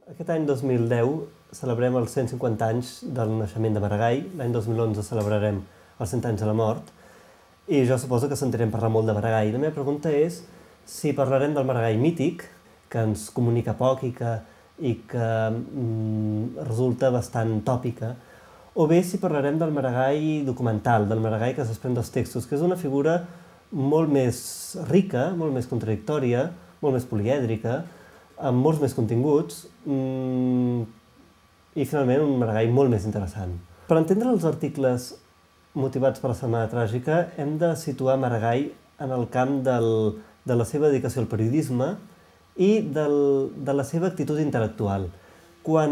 Aquest any 2010 celebrem els 150 anys del naixement de Maragall, l'any 2011 celebrarem els 100 anys de la mort, i jo suposo que sentirem parlar molt de Maragall. La meva pregunta és si parlarem del Maragall mític, que ens comunica poc i que resulta bastant tòpica, o bé si parlarem del Maragall documental, del Maragall que es desprèn dels textos, que és una figura molt més rica, molt més contradictòria, molt més polièdrica, amb molts més continguts i finalment un Maragall molt més interessant. Per entendre els articles motivats per la Setmana Tràgica hem de situar Maragall en el camp de la seva dedicació al periodisme i de la seva actitud intel·lectual. Quan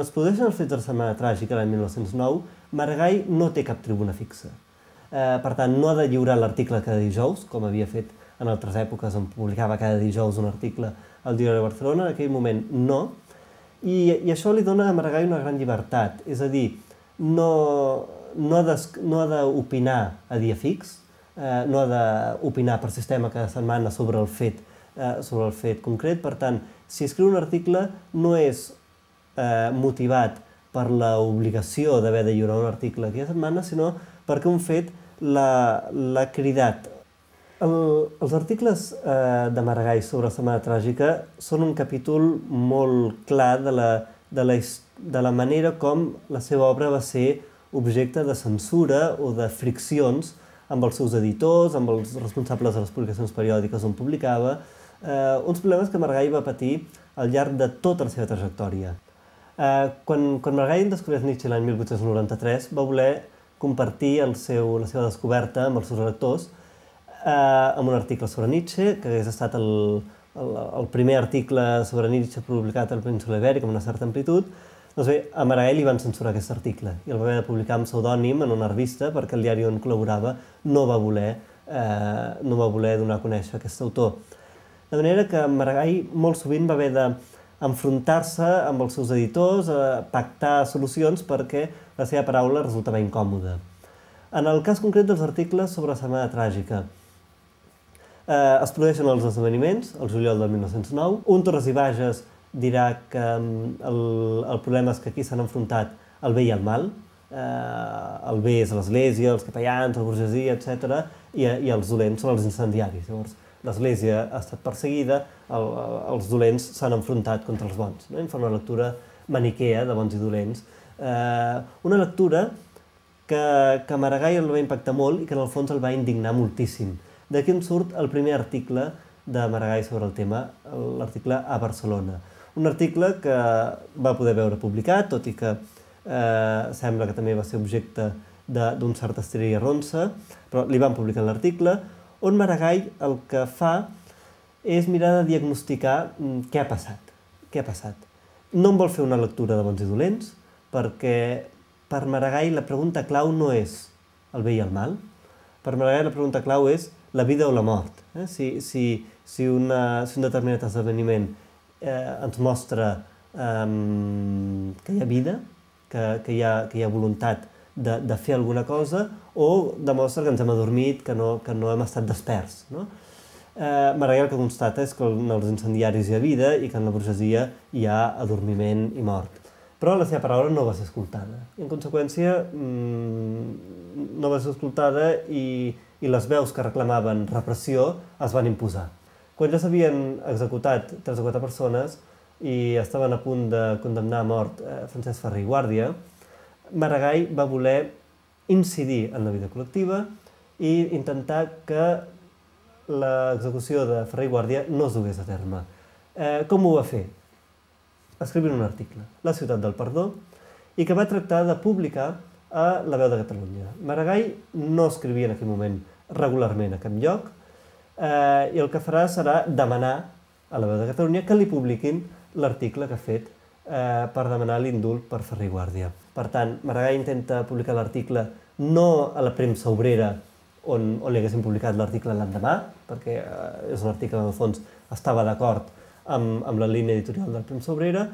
es produeixen els fets de la Setmana Tràgica l'any 1909, Maragall no té cap tribuna fixa. Per tant, no ha de lliurar l'article cada dijous, com havia fet en altres èpoques on publicava cada dijous un article al Diari de Barcelona, en aquell moment no, i això li dona a Maragall una gran llibertat, és a dir, no ha d'opinar a dia fix, no ha d'opinar per sistema cada setmana sobre el fet concret, per tant, si escriu un article no és motivat per l'obligació d'haver de lliurar un article aquella setmana, sinó perquè un fet l'ha cridat. Els articles de Maragall sobre la Setmana Tràgica són un capítol molt clar de la manera com la seva obra va ser objecte de censura o de friccions amb els seus editors, amb els responsables de les publicacions periòdiques on publicava, uns problemes que Maragall va patir al llarg de tota la seva trajectòria. Quan Maragall descobreix Nietzsche l'any 1893, va voler compartir la seva descoberta amb els seus lectors amb un article sobre Nietzsche, que hagués estat el primer article sobre Nietzsche publicat a la península Ibèrica amb una certa amplitud. Doncs bé, a Maragall li van censurar aquest article i el va haver de publicar amb pseudònim en una revista perquè el diari on col·laborava no va voler donar a conèixer aquest autor. De manera que Maragall molt sovint va haver d'enfrontar-se amb els seus editors, pactar solucions perquè la seva paraula resultava incòmoda. En el cas concret dels articles sobre la Setmana Tràgica, es produeixen els esdeveniments, el juliol del 1909. Un Torres i Bages dirà que el problema és que aquí s'han enfrontat el bé i el mal. El bé és l'Església, els capellans, la burgesia, etc. I els dolents són els incendiaris. Llavors, l'Església ha estat perseguida, els dolents s'han enfrontat contra els bons. En fa una lectura maniquea de bons i dolents. Una lectura que Maragall el va impactar molt i que en el fons el va indignar moltíssim. D'aquí en surt el primer article de Maragall sobre el tema, l'article A Barcelona. Un article que va poder veure publicat, tot i que sembla que també va ser objecte d'un cert estira i arronsa, però li van publicar l'article, on Maragall el que fa és mirar de diagnosticar què ha passat. No en vol fer una lectura de bons i dolents, perquè per Maragall la pregunta clau no és el bé i el mal. Per Maragall la pregunta clau és la vida o la mort. Si un determinat esdeveniment ens mostra que hi ha vida, que hi ha voluntat de fer alguna cosa, o demostra que ens hem adormit, que no hem estat desperts. Maragall el que constata és que en els incendiaris hi ha vida i que en la burgesia hi ha adormiment i mort. Però la seva paraula no va ser escoltada. I en conseqüència no va ser escoltada i les veus que reclamaven repressió es van imposar. Quan ja s'havien executat 3 o 4 persones i estaven a punt de condemnar a mort Francesc Ferrer i Guàrdia, Maragall va voler incidir en la vida col·lectiva i intentar que l'execució de Ferrer i Guàrdia no es dugués a terme. Com ho va fer? Escrivint un article, La ciutat del perdó, i que va tractar de publicar a La Veu de Catalunya. Maragall no escrivia en aquell moment regularment a cap lloc i el que farà serà demanar a La Veu de Catalunya que li publiquin l'article que ha fet per demanar l'indult per Ferrer i Guàrdia. Per tant, Maragall intenta publicar l'article no a la premsa obrera on li haguessin publicat l'article l'endemà, perquè és un article que en el fons estava d'acord amb la línia editorial de la premsa obrera,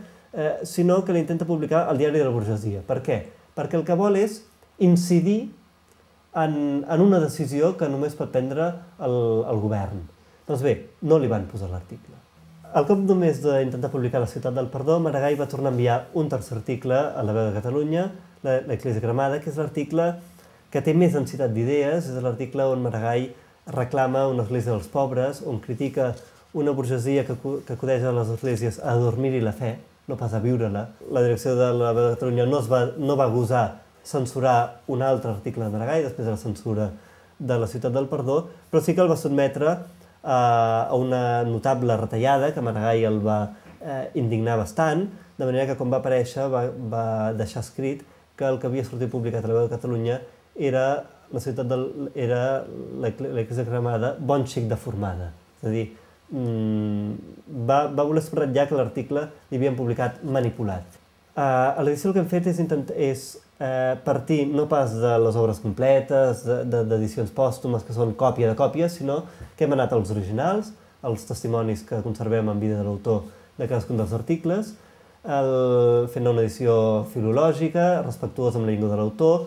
sinó que l'intenta publicar al Diari de la Burgesia. Per què? Perquè el que vol és incidir en una decisió que només pot prendre el govern. Doncs bé, no li van posar l'article. Al cop només d'intentar publicar La ciutat del perdó, Maragall va tornar a enviar un tercer article a La Veu de Catalunya, l'Església cremada, que és l'article que té més densitat d'idees, és l'article on Maragall reclama una església dels pobres, on critica una burgesia que acudeix a les esglésies a adormir-hi la fe, no pas a viure-la. La direcció de La Veu de Catalunya no va gosar censurar un altre article de Maragall, després de la censura de La ciutat del perdó, però sí que el va sotmetre a una notable retallada, que Maragall el va indignar bastant, de manera que quan va aparèixer va deixar escrit que el que havia sortit publicat a La Veu de Catalunya era l'Església cremada bon xic deformada. És a dir, va voler subratllar que l'article li havien publicat manipulat. A l'edició el que hem fet és partir no pas de les obres completes, d'edicions pòstumes que són còpia de còpies, sinó que hem anat als originals, als testimonis que conservem en vida de l'autor de cadascun dels articles, fent una edició filològica, respectuosa amb la llengua de l'autor,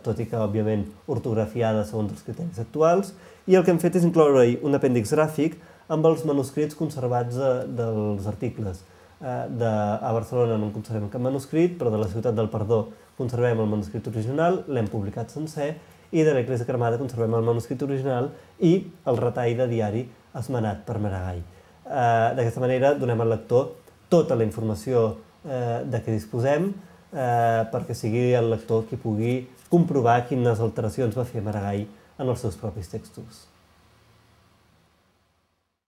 tot i que, òbviament, ortografiada segons els criteris actuals, i el que hem fet és incloure-hi un apèndix gràfic amb els manuscrits conservats dels articles. A Barcelona no en conservem cap manuscrit, però de La ciutat del perdó conservem el manuscrit original, l'hem publicat sencer, i de l'Església cremada conservem el manuscrit original i el retall de diari esmenat per Maragall. D'aquesta manera donem al lector tota la informació de què disposem perquè sigui el lector qui pugui comprovar quines alteracions va fer Maragall en els seus propis textos.